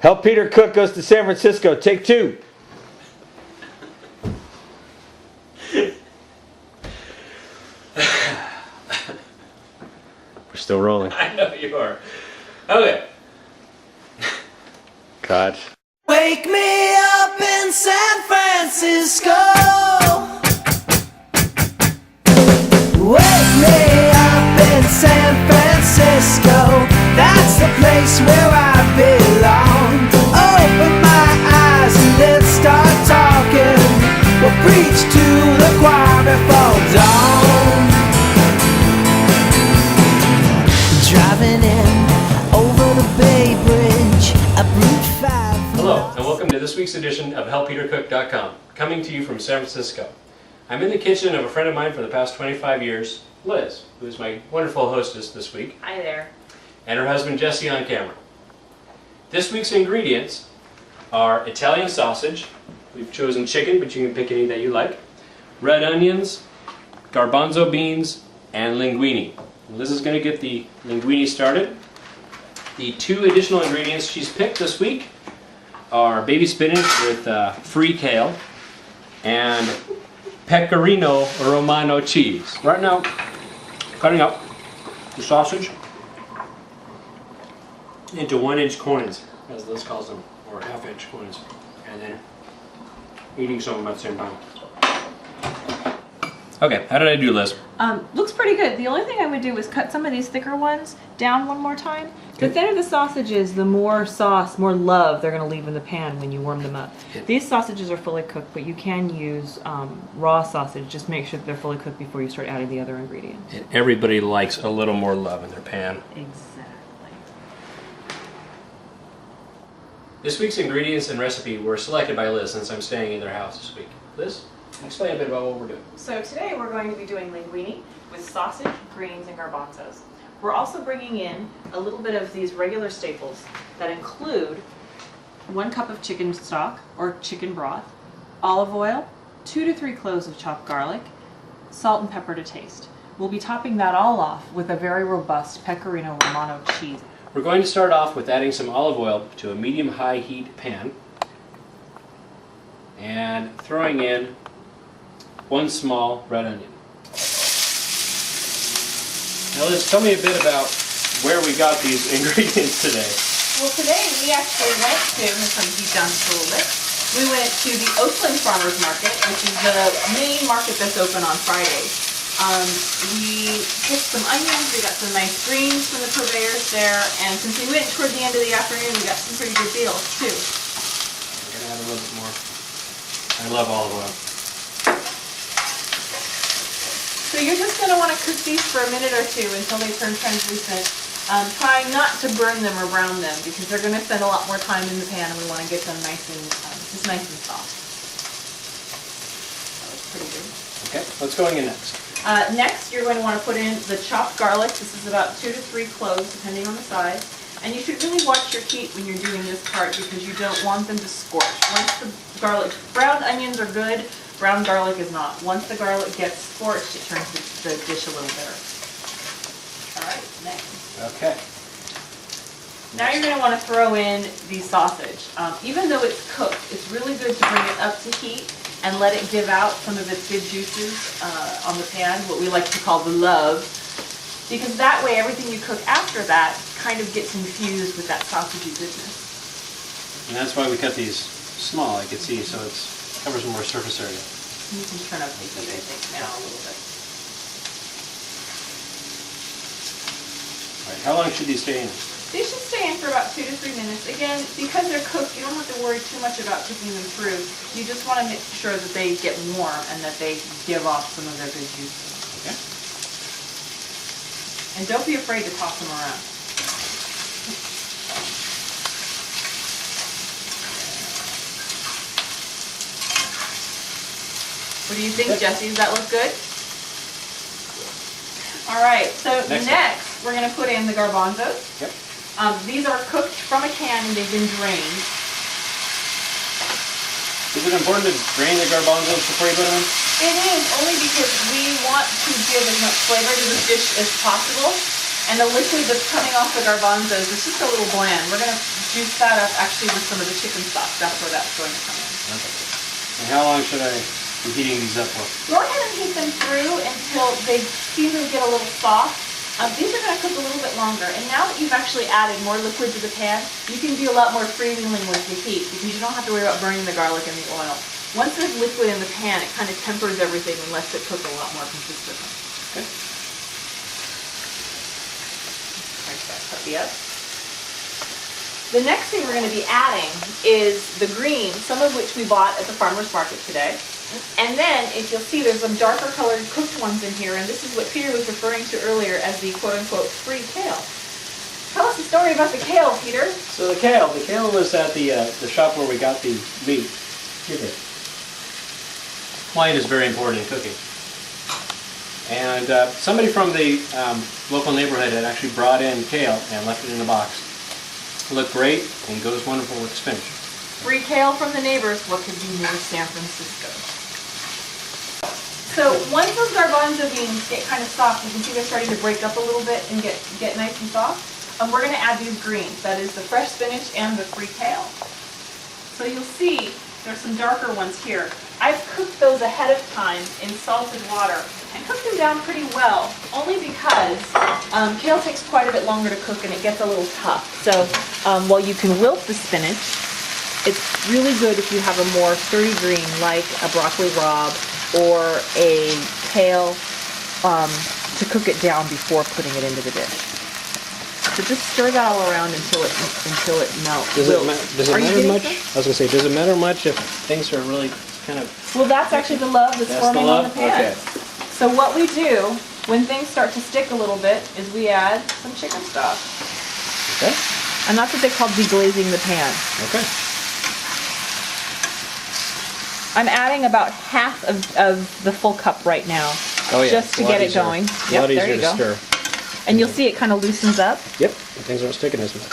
Help Peter Cook goes to San Francisco. Take 2. We're still rolling. I know you are. Okay. God. Wake me up in San Francisco. Wake me up in San Francisco. That's the place where I belong. Open my eyes and let's start talking. We'll preach to the choir before dawn. Driving in over the Bay Bridge, up Route 5. Hello, and welcome to this week's edition of HelpPeterCook.com, coming to you from San Francisco. I'm in the kitchen of a friend of mine for the past 25 years, Liz, who is my wonderful hostess this week. Hi there. And her husband Jesse on camera. This week's ingredients are Italian sausage. We've chosen chicken, but you can pick any that you like. Red onions, garbanzo beans, and linguine. Liz is going to get the linguine started. The 2 additional ingredients she's picked this week are baby spinach with free kale and pecorino romano cheese. Right now, cutting up the sausage into 1-inch coins, as Liz calls them, or half-inch coins, and then eating some of them at the same time. Okay, how did I do, Liz? Looks pretty good. The only thing I would do is cut some of these thicker ones down one more time. The thinner the sausage is, the more sauce, more love they're going to leave in the pan when you warm them up. These sausages are fully cooked, but you can use raw sausage. Just make sure that they're fully cooked before you start adding the other ingredients. And everybody likes a little more love in their pan. Exactly. This week's ingredients and recipe were selected by Liz since I'm staying in their house this week. Liz, explain a bit about what we're doing. So today we're going to be doing linguine with sausage, greens, and garbanzos. We're also bringing in a little bit of these regular staples that include 1 cup of chicken stock or chicken broth, olive oil, 2 to 3 cloves of chopped garlic, salt and pepper to taste. We'll be topping that all off with a very robust pecorino romano cheese. We're going to start off with adding some olive oil to a medium-high heat pan and throwing in 1 small red onion. Now Liz, tell me a bit about where we got these ingredients today. Well, today we actually went to, I'm going to turn the heat down just a little bit, we went to the Oakland Farmers Market, which is the main market that's open on Fridays. We picked some onions, we got some nice greens from the purveyors there, and since we went toward the end of the afternoon, we got some pretty good deals too. I'm going to add a little bit more. I love olive oil. So you're just going to want to cook these for a minute or 2 until they turn translucent. Try not to burn them or brown them because they're going to spend a lot more time in the pan and we want to get them nice and just nice and soft. That looks pretty good. Okay, what's going in next? Next, you're going to want to put in the chopped garlic. This is about 2 to 3 cloves, depending on the size. And you should really watch your heat when you're doing this part because you don't want them to scorch. Once the garlic, browned onions are good, brown garlic is not. Once the garlic gets scorched, it turns the dish a little bitter. All right, next. Okay. Now you're going to want to throw in the sausage. Even though it's cooked, it's really good to bring it up to heat and let it give out some of its good juices on the pan, what we like to call the love, because that way everything you cook after that kind of gets infused with that sausagey goodness. And that's why we cut these small, I can see, so it covers more surface area. You can turn up the heat, I think, now a little bit. All right, how long should these stay in? They should stay in for about 2 to 3 minutes. Again, because they're cooked, you don't have to worry too much about cooking them through. You just want to make sure that they get warm and that they give off some of their good juices. Okay. And don't be afraid to toss them around. What do you think, Jesse? Does that look good? All right, so next we're going to put in the garbanzos. Yep. These are cooked from a can and they've been drained. Is it important to drain the garbanzos before you put them in? It is, only because we want to give as much flavor to this dish as possible. And the liquid that's coming off the garbanzos is just a little bland. We're going to juice that up actually with some of the chicken stock. That's where that's going to come in. Okay. And how long should I be heating these up for? Go ahead and heat them through until they seem to get a little soft. These are going to cook a little bit longer. And now that you've actually added more liquid to the pan, you can be a lot more freewheeling with the heat because you don't have to worry about burning the garlic and the oil. Once there's liquid in the pan, it kind of tempers everything and lets it cook a lot more consistently. Okay. The next thing we're going to be adding is the greens, some of which we bought at the farmer's market today. And then, if you'll see, there's some darker colored cooked ones in here, and this is what Peter was referring to earlier as the quote-unquote free kale. Tell us the story about the kale, Peter. So the kale was at the shop where we got the meat. White is very important in cooking. And somebody from the local neighborhood had actually brought in kale and left it in a box. It looked great and goes wonderful with spinach. Free kale from the neighbors, what could be more San Francisco? So once those garbanzo beans get kind of soft, you can see they're starting to break up a little bit and get nice and soft. We're going to add these greens, that is the fresh spinach and the free kale. So you'll see there's some darker ones here. I've cooked those ahead of time in salted water and cooked them down pretty well, only because kale takes quite a bit longer to cook and it gets a little tough. So while you can wilt the spinach, it's really good if you have a more sturdy green like a broccoli rabe or a kale to cook it down before putting it into the dish. So just stir that all around until it melts. Does it matter much? Some? I was going to say, does it matter much if things are really kind of... Well, that's actually the love that's forming on the pan. Okay. So what we do when things start to stick a little bit is we add some chicken stock. Okay. And that's what they call deglazing the pan. Okay. I'm adding about half of the full cup right now, Oh yeah. just to get it going. A Yep, lot there easier you to go. stir. And you'll see it kind of loosens up. Yep. Things aren't sticking as much.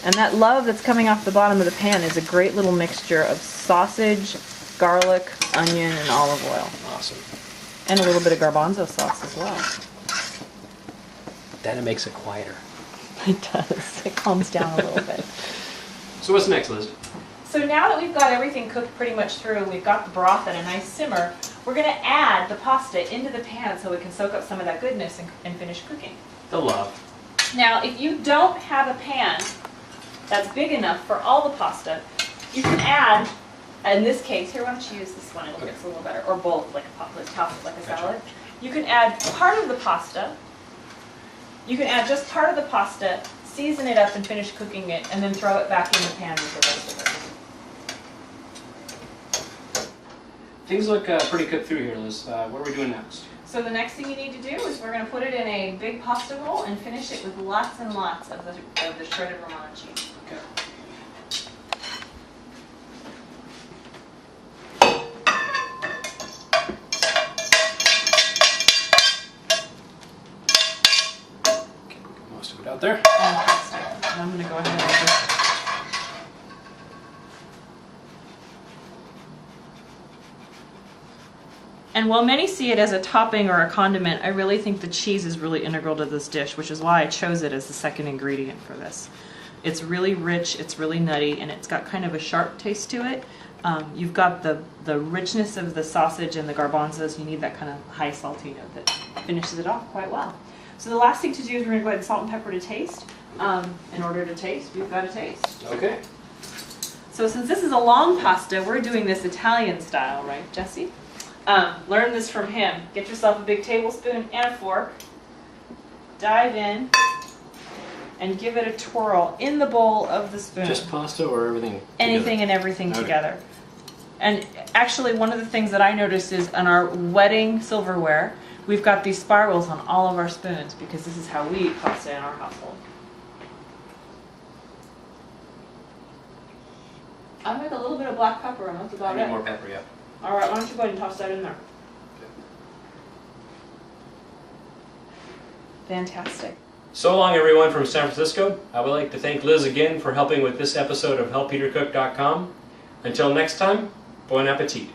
And that love that's coming off the bottom of the pan is a great little mixture of sausage, garlic, onion, and olive oil. Awesome. And a little bit of garbanzo sauce as well. Then it makes it quieter. It does. It calms down a little bit. So what's next, Liz? So now that we've got everything cooked pretty much through, we've got the broth at a nice simmer, we're going to add the pasta into the pan so it can soak up some of that goodness and finish cooking. The love. Now, if you don't have a pan that's big enough for all the pasta, you can add, in this case, here, why don't you use this one, it'll get a little better, or both, like a salad. You can add part of the pasta, you can add just part of the pasta, season it up and finish cooking it, and then throw it back in the pan with the rest of it. Things look pretty cooked through here, Liz. What are we doing next? So the next thing you need to do is we're going to put it in a big pasta bowl and finish it with lots and lots of the shredded Romano cheese. Okay. Most of it out there. Fantastic. I'm going to go ahead and just... And while many see it as a topping or a condiment, I really think the cheese is really integral to this dish, which is why I chose it as the second ingredient for this. It's really rich, it's really nutty, and it's got kind of a sharp taste to it. You've got the richness of the sausage and the garbanzos. You need that kind of high salty note that finishes it off quite well. So the last thing to do is we're going to go ahead and salt and pepper to taste. In order to taste, we've got to taste. Okay. So since this is a long pasta, we're doing this Italian style, right, Jesse? Learn this from him. Get yourself a big tablespoon and a fork. Dive in and give it a twirl in the bowl of the spoon. Just pasta or everything? Anything together? and everything Okay. together. And actually, one of the things that I noticed is on our wedding silverware, we've got these spirals on all of our spoons because this is how we eat pasta in our household. I'll make a little bit of black pepper and that's about I need it. more pepper, yeah. All right, why don't you go ahead and toss that in there? Fantastic. So long, everyone from San Francisco. I would like to thank Liz again for helping with this episode of HelpPeterCook.com. Until next time, bon appetit.